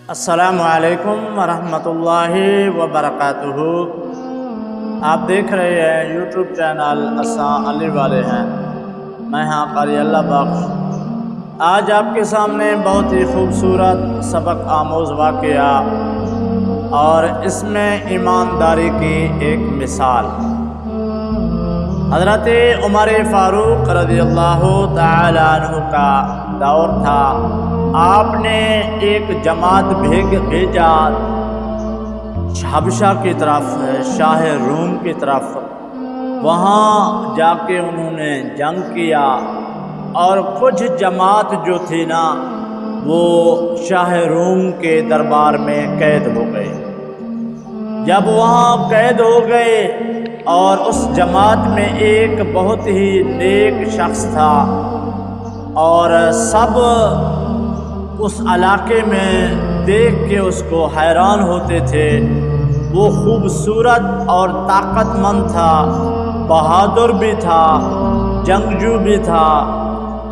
السلام علیکم ورحمۃ اللہ وبرکاتہ۔ آپ دیکھ رہے ہیں یوٹیوب چینل اساں علی والے ہیں، میں ہاں قاری اللہ بخش۔ آج آپ کے سامنے بہت ہی خوبصورت سبق آموز واقعہ اور اس میں ایمانداری کی ایک مثال۔ حضرت عمر فاروق رضی اللہ تعالی عنہ کا دور تھا۔ آپ نے ایک جماعت بھیجا حبشہ کی طرف، شاہ روم کی طرف۔ وہاں جا کے انہوں نے جنگ کیا اور کچھ جماعت جو تھی نا وہ شاہ روم کے دربار میں قید ہو گئے۔ جب وہاں قید ہو گئے اور اس جماعت میں ایک بہت ہی نیک شخص تھا اور سب اس علاقے میں دیکھ کے اس کو حیران ہوتے تھے۔ وہ خوبصورت اور طاقت مند تھا، بہادر بھی تھا، جنگجو بھی تھا۔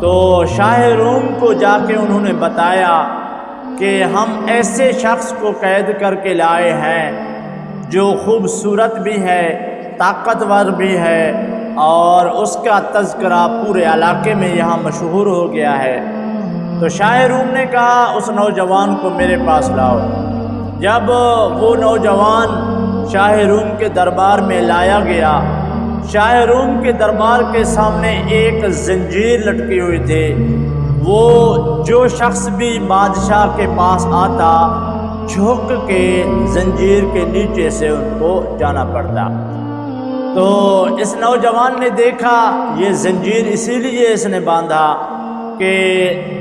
تو شاہ روم کو جا کے انہوں نے بتایا کہ ہم ایسے شخص کو قید کر کے لائے ہیں جو خوبصورت بھی ہے، طاقتور بھی ہے اور اس کا تذکرہ پورے علاقے میں یہاں مشہور ہو گیا ہے۔ تو شاہ روم نے کہا اس نوجوان کو میرے پاس لاؤ۔ جب وہ نوجوان شاہ روم کے دربار میں لایا گیا، شاہ روم کے دربار کے سامنے ایک زنجیر لٹکی ہوئی تھی۔ وہ جو شخص بھی بادشاہ کے پاس آتا جھک کے زنجیر کے نیچے سے ان کو جانا پڑتا۔ تو اس نوجوان نے دیکھا یہ زنجیر اسی لیے اس نے باندھا کہ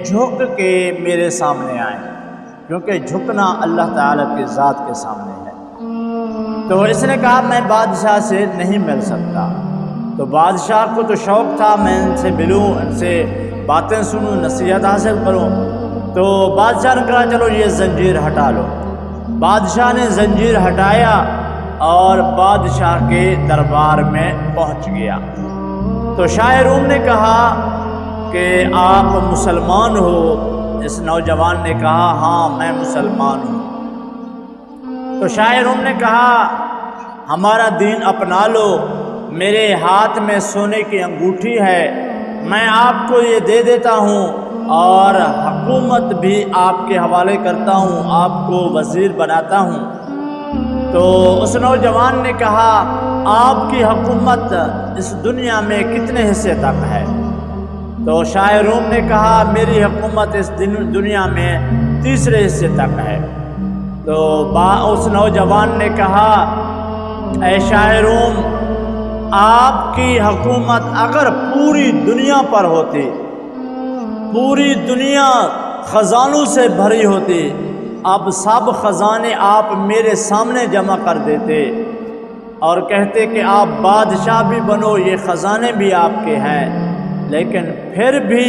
جھک کے میرے سامنے آئے، کیونکہ جھکنا اللہ تعالیٰ کی ذات کے سامنے ہے۔ تو اس نے کہا میں بادشاہ سے نہیں مل سکتا۔ تو بادشاہ کو تو شوق تھا میں ان سے ملوں، ان سے باتیں سنوں، نصیحت حاصل کروں۔ تو بادشاہ نے کہا چلو یہ زنجیر ہٹا لو۔ بادشاہ نے زنجیر ہٹایا اور بادشاہ کے دربار میں پہنچ گیا۔ تو شاہ روم نے کہا کہ آپ مسلمان ہو؟ اس نوجوان نے کہا ہاں میں مسلمان ہوں۔ تو شاہ روم نے کہا ہمارا دین اپنا لو، میرے ہاتھ میں سونے کی انگوٹھی ہے، میں آپ کو یہ دے دیتا ہوں اور حکومت بھی آپ کے حوالے کرتا ہوں، آپ کو وزیر بناتا ہوں۔ تو اس نوجوان نے کہا آپ کی حکومت اس دنیا میں کتنے حصے تک ہے؟ تو شاہ روم نے کہا میری حکومت اس دنیا میں تیسرے حصے تک ہے۔ تو اس نوجوان نے کہا اے شاہ روم، آپ کی حکومت اگر پوری دنیا پر ہوتی، پوری دنیا خزانوں سے بھری ہوتی، اب سب خزانے آپ میرے سامنے جمع کر دیتے اور کہتے کہ آپ بادشاہ بھی بنو، یہ خزانے بھی آپ کے ہیں، لیکن پھر بھی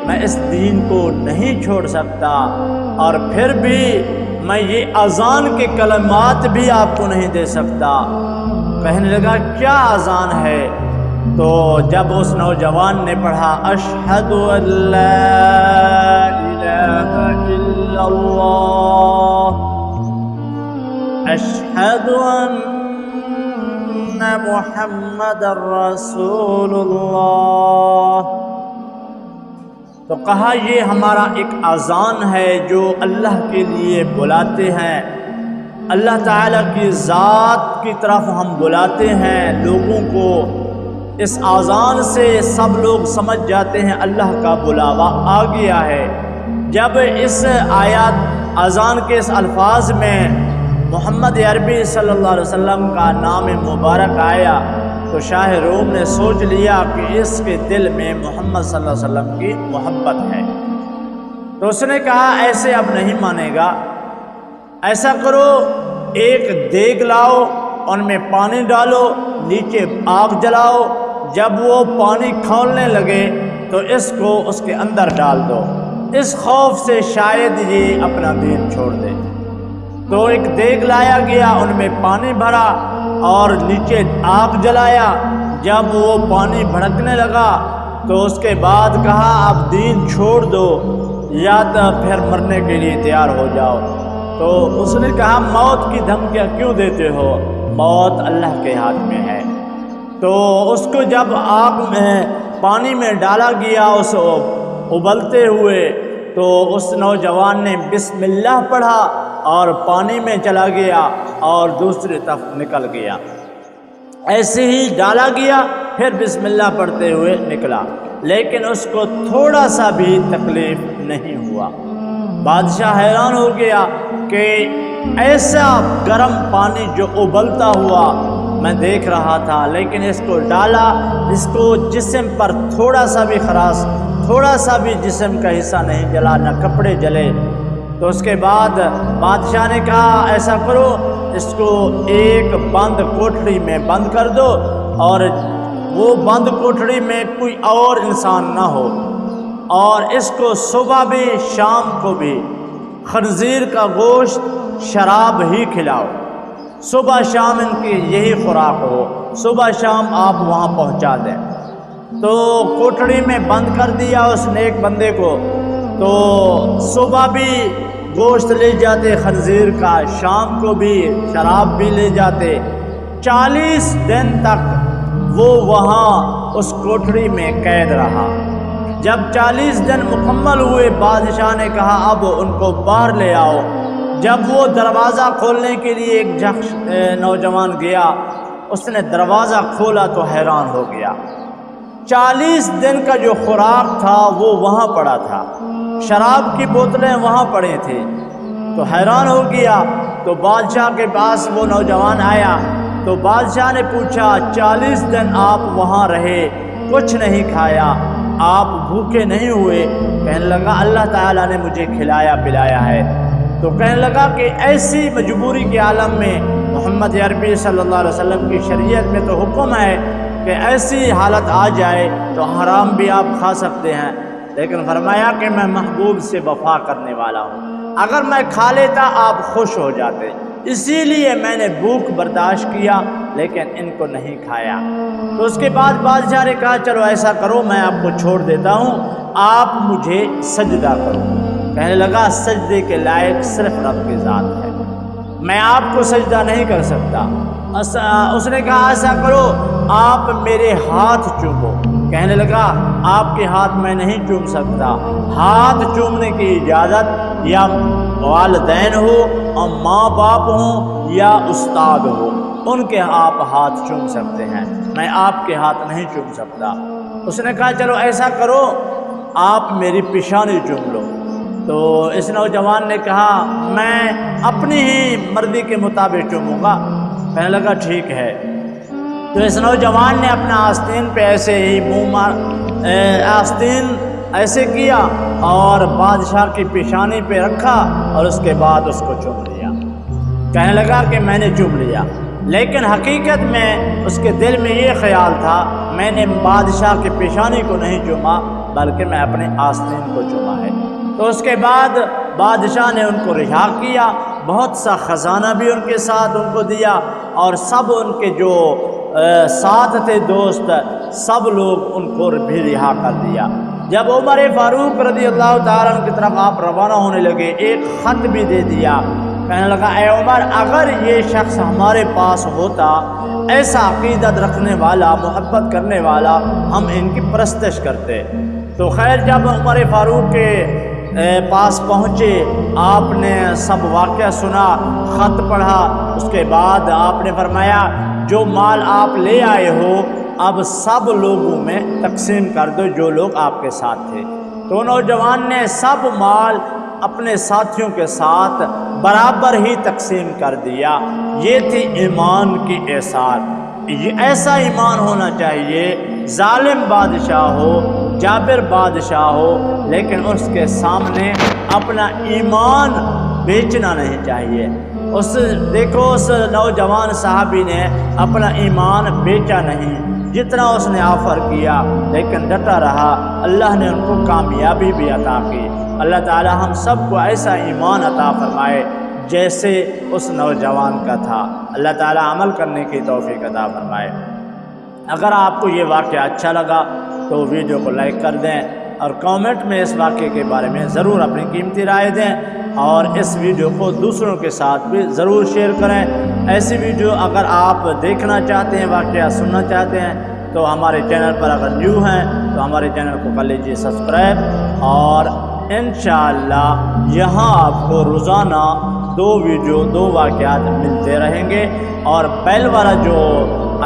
میں اس دین کو نہیں چھوڑ سکتا اور پھر بھی میں یہ اذان کے کلمات بھی آپ کو نہیں دے سکتا۔ کہنے لگا کیا اذان ہے؟ تو جب اس نوجوان نے پڑھا اشہد ان لا الہ الا اللہ، اشہد ان محمد رسول اللہ، تو کہا یہ ہمارا ایک اذان ہے جو اللہ کے لیے بلاتے ہیں، اللہ تعالیٰ کی ذات کی طرف ہم بلاتے ہیں لوگوں کو۔ اس اذان سے سب لوگ سمجھ جاتے ہیں اللہ کا بلاوا آ گیا ہے۔ جب اس آیات اذان کے اس الفاظ میں محمد عربی صلی اللہ علیہ وسلم کا نام مبارک آیا تو شاہ روم نے سوچ لیا کہ اس کے دل میں محمد صلی اللہ علیہ وسلم کی محبت ہے۔ تو اس نے کہا ایسے اب نہیں مانے گا، ایسا کرو ایک دیگ لاؤ، ان میں پانی ڈالو، نیچے آگ جلاؤ، جب وہ پانی کھولنے لگے تو اس کو اس کے اندر ڈال دو، اس خوف سے شاید یہ اپنا دین چھوڑ دے۔ تو ایک دیگ لایا گیا، ان میں پانی بھرا اور نیچے آگ جلایا۔ جب وہ پانی بھڑکنے لگا تو اس کے بعد کہا اب دین چھوڑ دو، یا تو پھر مرنے کے لیے تیار ہو جاؤ۔ تو اس نے کہا موت کی دھمکیاں کیوں دیتے ہو؟ موت اللہ کے ہاتھ میں ہے۔ تو اس کو جب آگ میں پانی میں ڈالا گیا اس ابلتے ہوئے، تو اس نوجوان نے بسم اللہ پڑھا اور پانی میں چلا گیا اور دوسری طرف نکل گیا۔ ایسے ہی ڈالا گیا، پھر بسم اللہ پڑھتے ہوئے نکلا، لیکن اس کو تھوڑا سا بھی تکلیف نہیں ہوا۔ بادشاہ حیران ہو گیا کہ ایسا گرم پانی جو ابلتا ہوا میں دیکھ رہا تھا، لیکن اس کو ڈالا، اس کو جسم پر تھوڑا سا بھی خراش، تھوڑا سا بھی جسم کا حصہ نہیں جلا، نہ کپڑے جلے۔ تو اس کے بعد بادشاہ نے کہا ایسا کرو، اس کو ایک بند کوٹڑی میں بند کر دو، اور وہ بند کوٹڑی میں کوئی اور انسان نہ ہو، اور اس کو صبح بھی شام کو بھی خنزیر کا گوشت شراب ہی کھلاؤ، صبح شام ان کی یہی خوراک ہو، صبح شام آپ وہاں پہنچا دیں۔ تو کوٹڑی میں بند کر دیا اس نیک بندے کو، تو صبح بھی گوشت لے جاتے خنزیر کا، شام کو بھی شراب بھی لے جاتے۔ 40 دن تک وہ وہاں اس کوٹڑی میں قید رہا۔ جب 40 دن مکمل ہوئے، بادشاہ نے کہا اب ان کو باہر لے آؤ۔ جب وہ دروازہ کھولنے کے لیے ایک شخص نوجوان گیا، اس نے دروازہ کھولا تو حیران ہو گیا۔ 40 دن کا جو خوراک تھا وہ وہاں پڑا تھا، شراب کی بوتلیں وہاں پڑے تھے، تو حیران ہو گیا۔ تو بادشاہ کے پاس وہ نوجوان آیا، تو بادشاہ نے پوچھا 40 دن آپ وہاں رہے، کچھ نہیں کھایا، آپ بھوکے نہیں ہوئے؟ کہنے لگا اللہ تعالیٰ نے مجھے کھلایا پلایا ہے۔ تو کہنے لگا کہ ایسی مجبوری کے عالم میں محمد عربی صلی اللہ علیہ وسلم کی شریعت میں تو حکم ہے کہ ایسی حالت آ جائے تو حرام بھی آپ کھا سکتے ہیں، لیکن فرمایا کہ میں محبوب سے وفا کرنے والا ہوں، اگر میں کھا لیتا آپ خوش ہو جاتے، اسی لیے میں نے بھوک برداشت کیا لیکن ان کو نہیں کھایا۔ تو اس کے بعد بادشاہ نے کہا چلو ایسا کرو، میں آپ کو چھوڑ دیتا ہوں، آپ مجھے سجدہ کرو۔ کہنے لگا سجدے کے لائق صرف رب کی ذات ہے، میں آپ کو سجدہ نہیں کر سکتا۔ اس نے کہا ایسا کرو آپ میرے ہاتھ چومو۔ کہنے لگا آپ کے ہاتھ میں نہیں چوم سکتا، ہاتھ چومنے کی اجازت یا والدین ہو اور ماں باپ ہوں یا استاد ہو، ان کے آپ ہاتھ چوم سکتے ہیں، میں آپ کے ہاتھ نہیں چوم سکتا۔ اس نے کہا چلو ایسا کرو آپ میری پیشانی چوم لو۔ تو اس نوجوان نے کہا میں اپنی ہی مرضی کے مطابق چوموں گا۔ کہنے لگا ٹھیک ہے۔ تو اس نوجوان نے اپنا آستین پہ ایسے ہی آستین ایسے کیا اور بادشاہ کی پیشانی پہ رکھا اور اس کے بعد اس کو چوم لیا۔ کہنے لگا کہ میں نے چوم لیا، لیکن حقیقت میں اس کے دل میں یہ خیال تھا میں نے بادشاہ کی پیشانی کو نہیں چوما بلکہ میں اپنے آستین کو چوما ہے۔ تو اس کے بعد بادشاہ نے ان کو رہا کیا، بہت سا خزانہ بھی ان کے ساتھ ان کو دیا، اور سب ان کے جو ساتھ تھے دوست سب لوگ ان کو بھی رہا کر دیا۔ جب عمر فاروق رضی اللہ تعالیٰ عنہ کی طرف آپ روانہ ہونے لگے، ایک خط بھی دے دیا۔ کہنے لگا اے عمر اگر یہ شخص ہمارے پاس ہوتا، ایسا عقیدت رکھنے والا، محبت کرنے والا، ہم ان کی پرستش کرتے۔ تو خیر جب عمر فاروق کے پاس پہنچے، آپ نے سب واقعہ سنا، خط پڑھا، اس کے بعد آپ نے فرمایا جو مال آپ لے آئے ہو اب سب لوگوں میں تقسیم کر دو جو لوگ آپ کے ساتھ تھے۔ تو نوجوان نے سب مال اپنے ساتھیوں کے ساتھ برابر ہی تقسیم کر دیا۔ یہ تھی ایمان کی احساس۔ یہ ایسا ایمان ہونا چاہیے، ظالم بادشاہ ہو، جابر بادشاہ ہو، لیکن اس کے سامنے اپنا ایمان بیچنا نہیں چاہیے۔ دیکھو اس نوجوان صحابی نے اپنا ایمان بیچا نہیں، جتنا اس نے آفر کیا لیکن ڈٹا رہا، اللہ نے ان کو کامیابی بھی عطا کی۔ اللہ تعالی ہم سب کو ایسا ایمان عطا فرمائے جیسے اس نوجوان کا تھا۔ اللہ تعالی عمل کرنے کی توفیق عطا فرمائے۔ اگر آپ کو یہ واقعہ اچھا لگا تو ویڈیو کو لائک کر دیں، اور کامنٹ میں اس واقعے کے بارے میں ضرور اپنی قیمتی رائے دیں، اور اس ویڈیو کو دوسروں کے ساتھ بھی ضرور شیئر کریں۔ ایسی ویڈیو اگر آپ دیکھنا چاہتے ہیں، واقعہ سننا چاہتے ہیں، تو ہمارے چینل پر اگر نیو ہیں تو ہمارے چینل کو کر لیجیے سبسکرائب، اور انشاءاللہ یہاں آپ کو روزانہ 2 ویڈیو 2 واقعات ملتے رہیں گے، اور بیل والا جو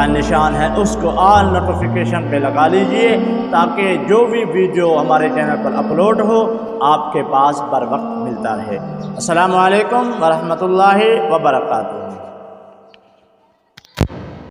نشان ہے اس کو آل نوٹیفیکیشن پہ لگا لیجئے، تاکہ جو بھی ویڈیو ہمارے چینل پر اپلوڈ ہو آپ کے پاس بر وقت ملتا رہے۔ السلام علیکم ورحمۃ اللہ وبرکاتہ۔